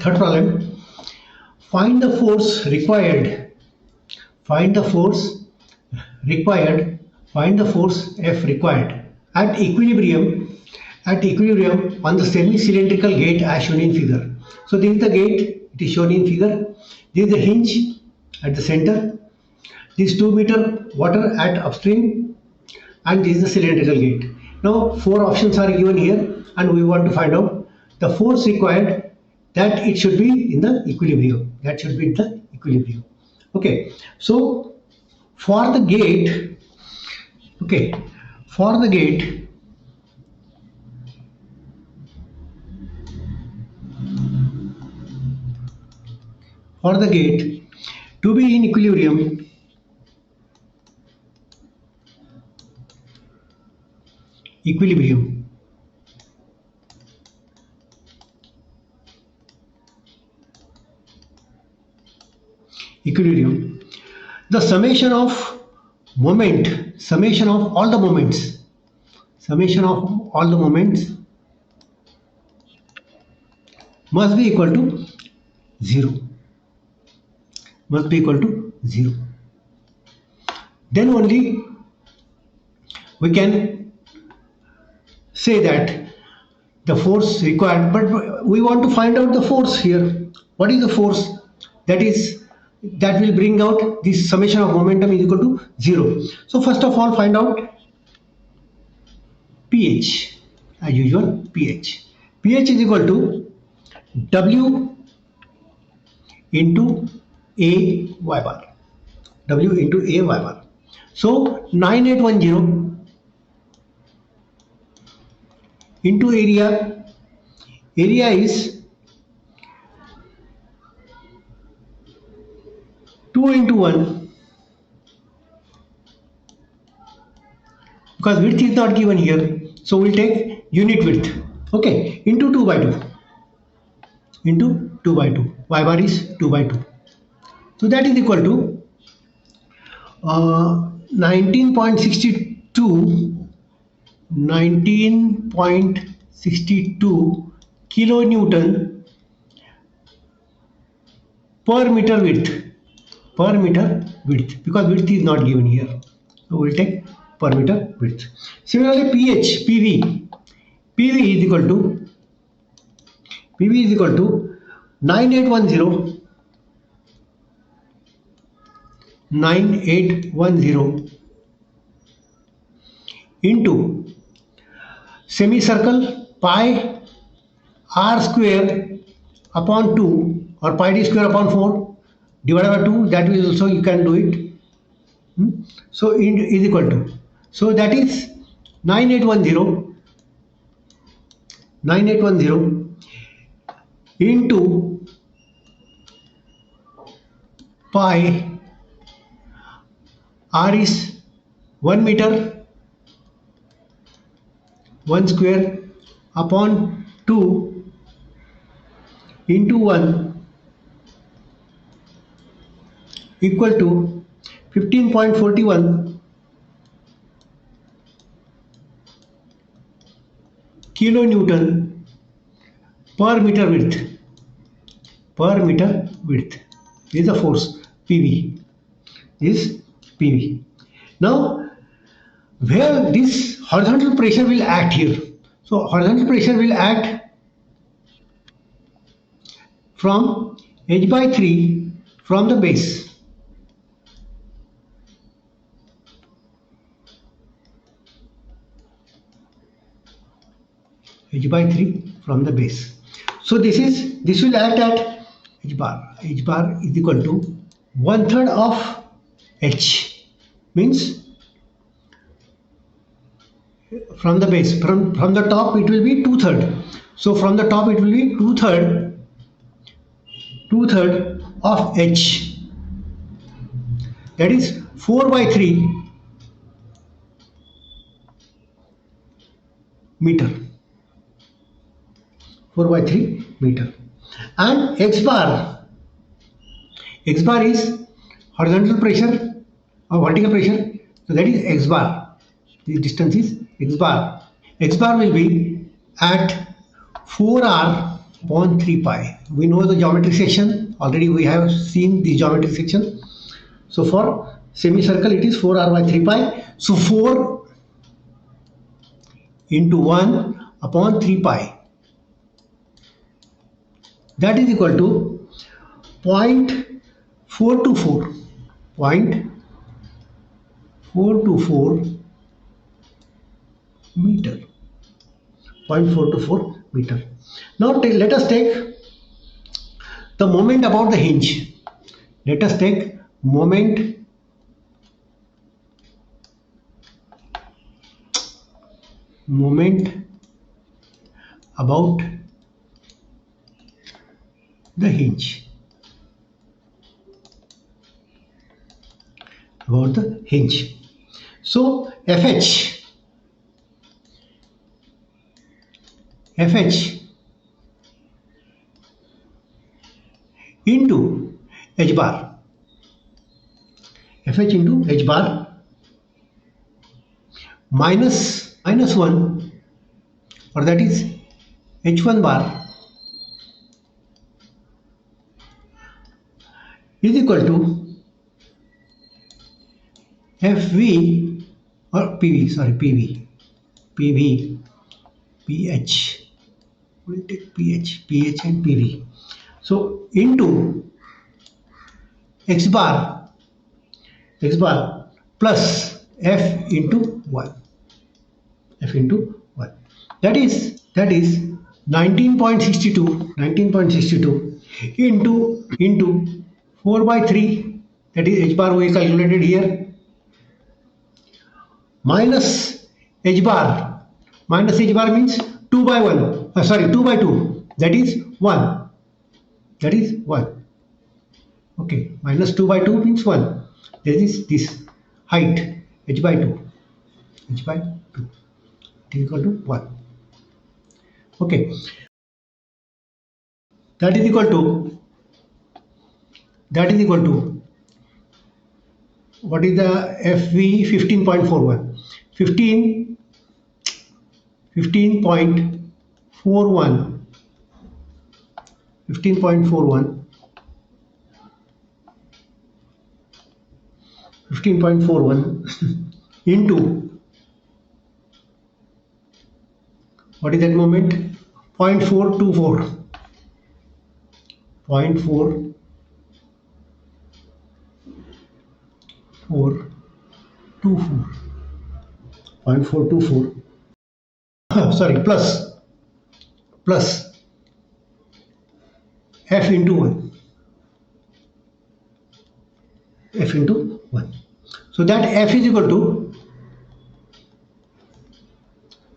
third problem. Find the force required. Find the force required. Find the force F required at equilibrium. At equilibrium on the semi-cylindrical gate as shown in figure. So this is the gate. It is shown in figure. This is the hinge at the center. This 2 meter water at upstream, and this is the cylindrical gate. Now 4 options are given here, and we want to find out the force required, that it should be in the equilibrium. That should be in the equilibrium. Okay. So for the gate, for the gate, to be in equilibrium, the summation of moment, summation of all the moments must be equal to 0. Then only we can say that the force required, but we want to find out the force here. What is the force that will bring out this summation of momentum is equal to 0. So first of all, find out pH. As usual, pH is equal to W into A y bar. So 9810 into area is 2 into 1, because width is not given here, so we'll take unit width, okay, into 2 by 2, y bar is 2 by 2. So that is equal to 19.62 kilonewton per meter width, because width is not given here, so we'll take per meter width. Similarly, PV is equal to 9810 into semicircle pi r square upon 2 or pi d square upon 4 divided by 2. That is also you can do it. So is equal to, so that is 9810 into pi, r is 1 meter, 1 square upon 2 into 1 equal to 15.41 kilonewton per meter width. This is the force PV. Now, where this horizontal pressure will act here? So horizontal pressure will act from h by 3 from the base. H by 3 from the base. So this will act at h bar. H bar is equal to 1/3 of h, means from the base, from the top it will be 2/3. So from the top it will be 2/3 of h, that is 4 by 3 meter. 4 by 3 meter. And x bar is horizontal pressure or vertical pressure, so that is x bar. The distance is x bar. X bar will be at 4r upon 3 pi. We know the geometric section. Already we have seen the geometric section. So for semicircle it is 4r by 3 pi. So 4 into 1 upon 3 pi. That is equal to 0.424. 0.424 meter. 0.424 meter. Now let us take the moment about the hinge. Let us take moment about the hinge. About the hinge. So FH into H bar. FH into H bar minus 1, or that is H1 bar is equal to FV or PV, sorry, PV, PH. We'll take PH and PV. So into X bar plus F into 1. That is 19.62 into 4 by 3, that is H bar we calculated here, minus H bar means 2 by 1, 2 by 2, that is 1. Okay, minus 2 by 2 means 1. There is this height H by 2 is equal to 1. Okay, that is equal to what is the FV? 15.41. 15.41 into what is that moment? 0.424. 0.424. Sorry, plus F into 1. So that F is equal to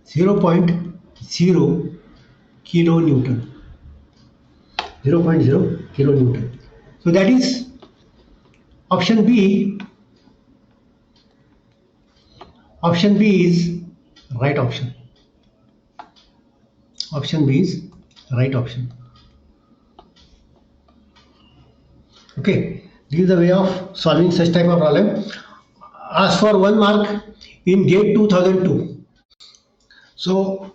0.0 kilonewton. 0.0 kilonewton. So that is option B. Option B is right option. Option B is right option. Okay, this is the way of solving such type of problem. Ask for 1 mark in GATE 2002. So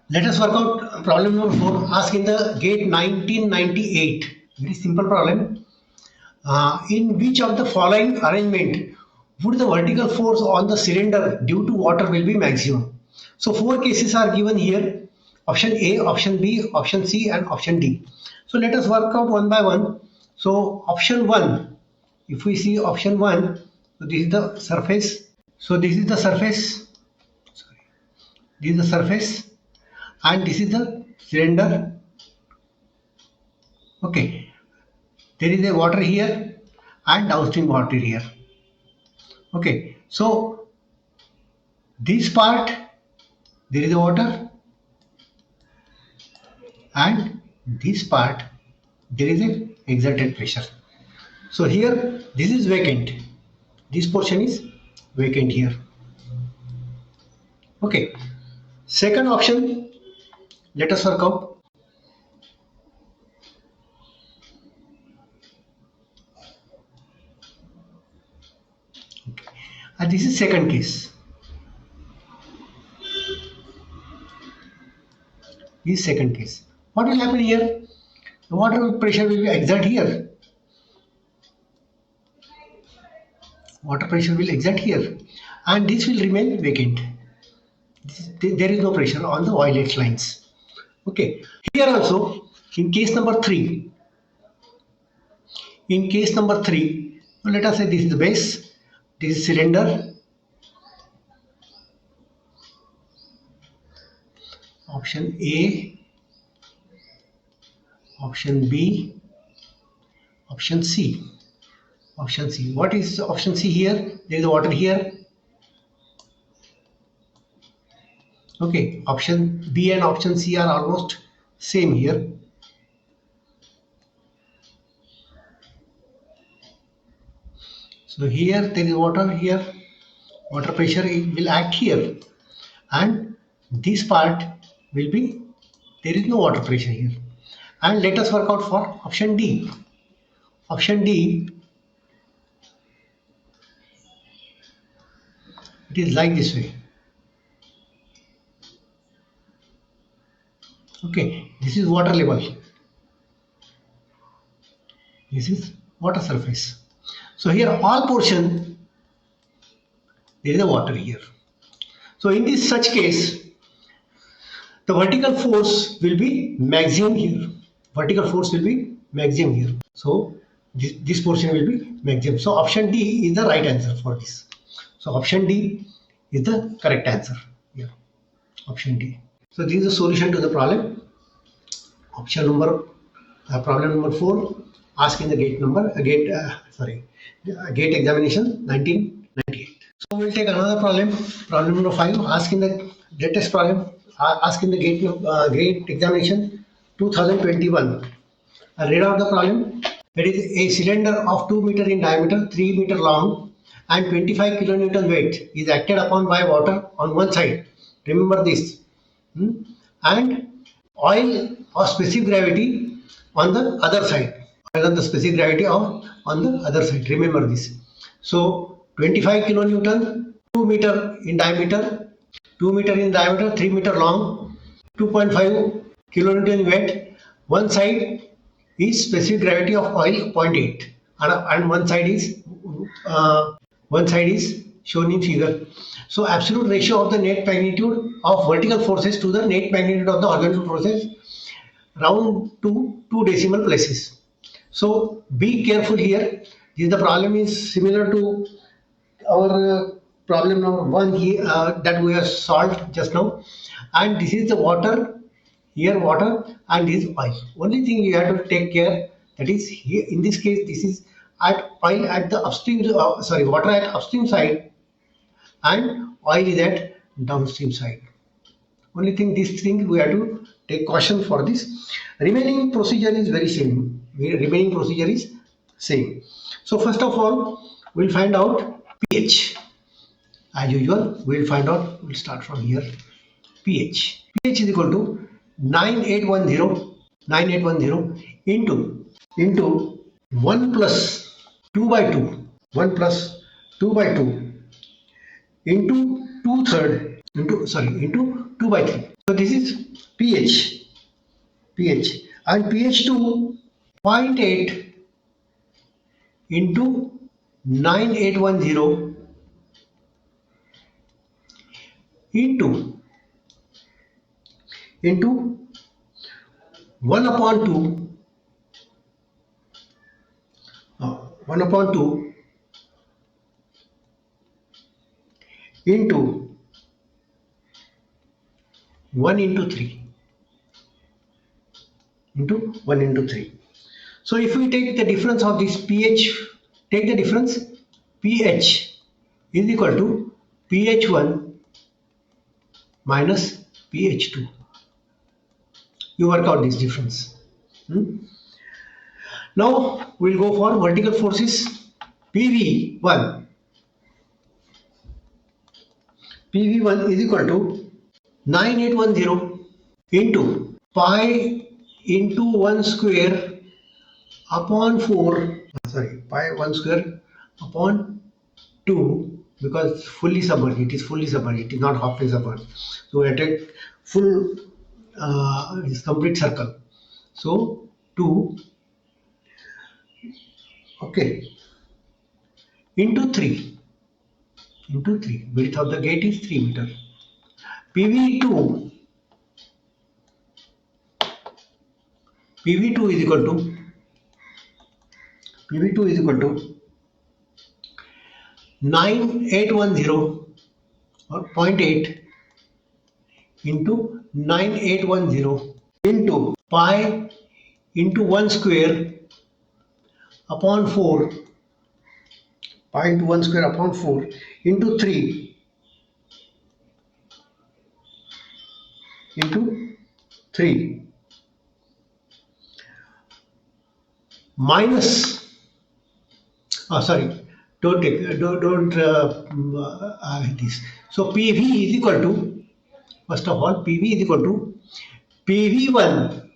let us work out problem number 4. Ask in the GATE 1998. Very simple problem. In which of the following arrangement would the vertical force on the cylinder due to water will be maximum? So 4 cases are given here. Option A, option B, option C and option D. So let us work out one by one. So option 1, if we see option 1, so this is the surface. So this is the surface. This is the surface and this is the cylinder. Okay, there is a water here and downstream water here. Okay, so this part there is a water and this part there is a exerted pressure. So here this is vacant. This portion is vacant here. Okay, second option, let us work out. Okay. And this is second case. This is second case. what will happen here? The water pressure will be exert here. Water pressure will exert here, and this will remain vacant. There is no pressure on the violet lines. Okay. Here also, in case number 3, let us say this is the base, this is cylinder. Option A, option B, option C. Option C. What is option C here? There is water here. Okay. Option B and option C are almost same here. So here there is water here. Water pressure will act here, and this part will be, there is no water pressure here. And let us work out for option D. Option D, it is like this way. Okay, this is water level. This is water surface. So here all portion, there is a water here. So in this such case, the vertical force will be maximum here. Vertical force will be maximum here. So this portion will be maximum. So option D is the right answer for this. So option D is the correct answer here. Option D. So this is the solution to the problem. Problem number 4. Ask in the gate examination 1998. So we'll take another problem. Problem number 5. Ask in the latest problem. Ask in the gate examination 2021. Read out the problem. That is a cylinder of 2 meter in diameter, 3 meter long, and 25 kilonewton weight is acted upon by water on one side. Remember this. And oil of specific gravity on the other side. Oil on the specific gravity on the other side. Remember this. So 25 kilonewton, 2 meter in diameter, 3 meter long, 2.5 kilonewton weight. One side is specific gravity of oil 0.8, and one side is shown in figure. So absolute ratio of the net magnitude of vertical forces to the net magnitude of the horizontal forces round to 2 decimal places. So be careful here. The problem is similar to our problem number 1 here, that we have solved just now. And this is the water. Here water, and this is oil. Only thing you have to take care, that is here in this case this is oil at the upstream, water at upstream side, and oil is at downstream side. Only thing, this thing we have to take caution for this. Remaining procedure is very same. So first of all, we'll find out pH. As usual, we'll start from here. pH is equal to 9810 into 1 plus 2 by 2 into 2/3 into 2 by 3. So this is pH, and pH 2 0.8 into 9810 into 1 upon 2 into 1 into 3 into 1 into 3. So if we take the difference of this pH, take the difference, pH is equal to pH 1 minus pH 2. You work out this difference. Now we'll go for vertical forces. PV1 is equal to 9810 into pi into 1 square upon 4. Pi 1 square upon 2, because fully submerged. It is fully submerged. It is not halfway submerged. So we take full complete circle. So 2, okay, into 3, width of the gate is 3 meter. PV2 PV2 is equal to PV2 is equal to 9810 or zero point 0.8 into 9810 into pi into 1 square upon 4, pi into 1 square upon 4 into 3 into 3 minus, sorry, don't this. So PV is equal to, first of all, PV is equal to PV1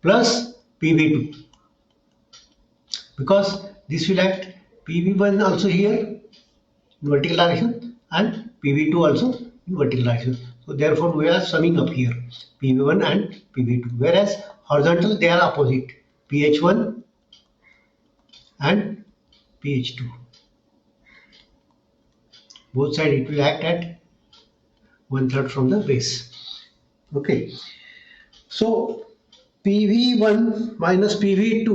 plus PV2, because this will act PV1 also here in vertical direction and PV2 also in vertical direction. So therefore we are summing up here PV1 and PV2, whereas horizontal they are opposite, PH1 and PH2. Both sides it will act at 1/3 from the base. Okay. So PV1 minus PV2,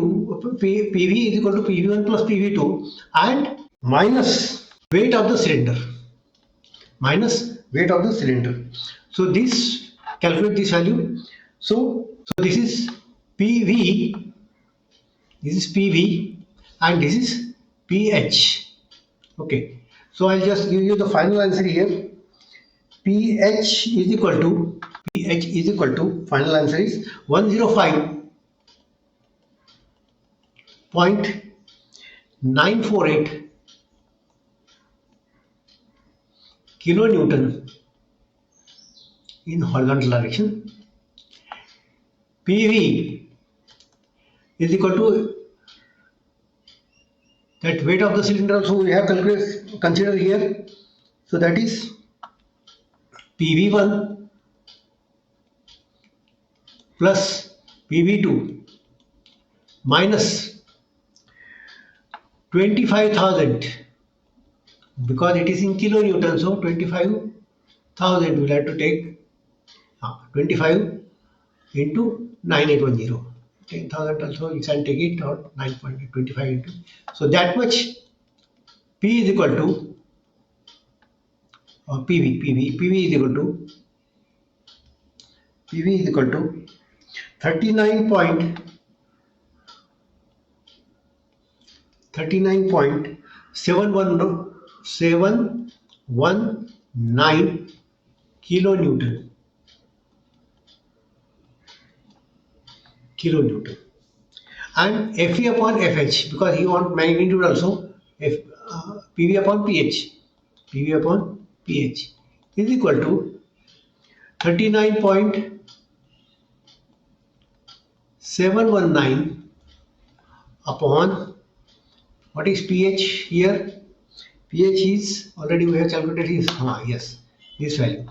PV is equal to PV1 plus PV2 and minus weight of the cylinder. So this, calculate this value. So this is PV, and this is PH. Okay. So I'll just give you the final answer here. PH is equal to final answer is 105.948 kilonewton in horizontal direction. PV is equal to that weight of the cylinder also we have considered here. So that is PV1 plus PV2 minus 25,000, because it is in kilonewton, so 25,000 we'll have to take 25 into 9810. 10,000 also you can take it, or 9.25 into. So that much P is equal to, or PV is equal to 39.719 kilonewton, and Fe upon Fh, because you want magnitude also, PV upon pH is equal to 39.719 upon, what is pH here? pH is, already we have calculated, is yes, this value.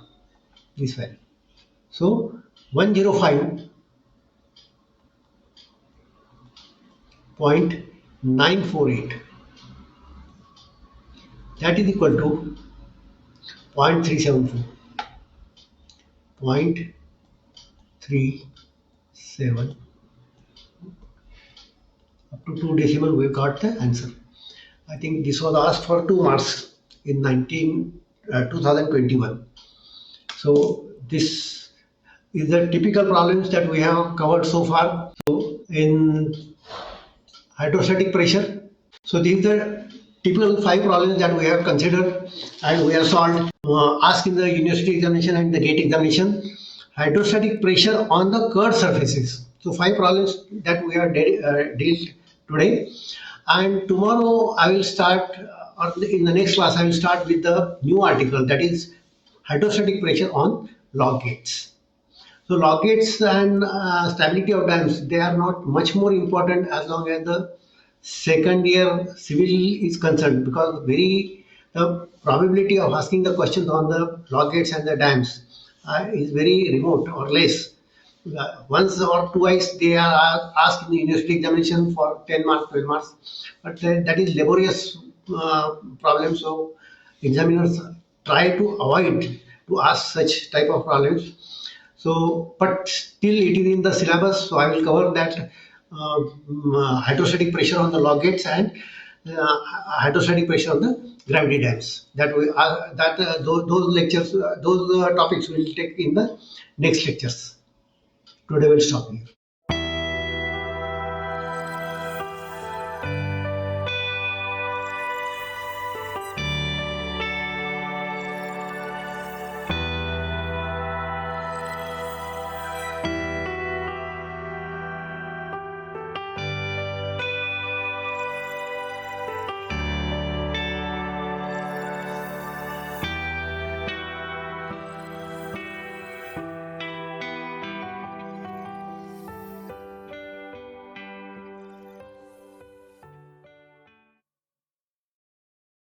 So 105.948, that is equal to 0.374. 0.37, up to 2 decimal we got the answer. I think this was asked for 2 marks in 2021. So this is the typical problems that we have covered so far. So in hydrostatic pressure, so these are the typical 5 problems that we have considered and we have solved, asked in the university examination and the gate examination. Hydrostatic pressure on the curved surfaces. So 5 problems that we have dealt today, and tomorrow I will start, or in the next class I will start with the new article, that is hydrostatic pressure on log gates. So log gates and stability of dams, they are not much more important as long as the second year civil is concerned, because the probability of asking the questions on the log gates and the dams is very remote or less. once or twice they are asked in the university examination for 10 marks, 12 marks, but that is laborious problem. So examiners try to avoid to ask such type of problems. So, but still it is in the syllabus, so I will cover that hydrostatic pressure on the log gates and hydrostatic pressure on the gravity dams. Those lectures, those topics we will take in the next lectures. Today we'll stop here.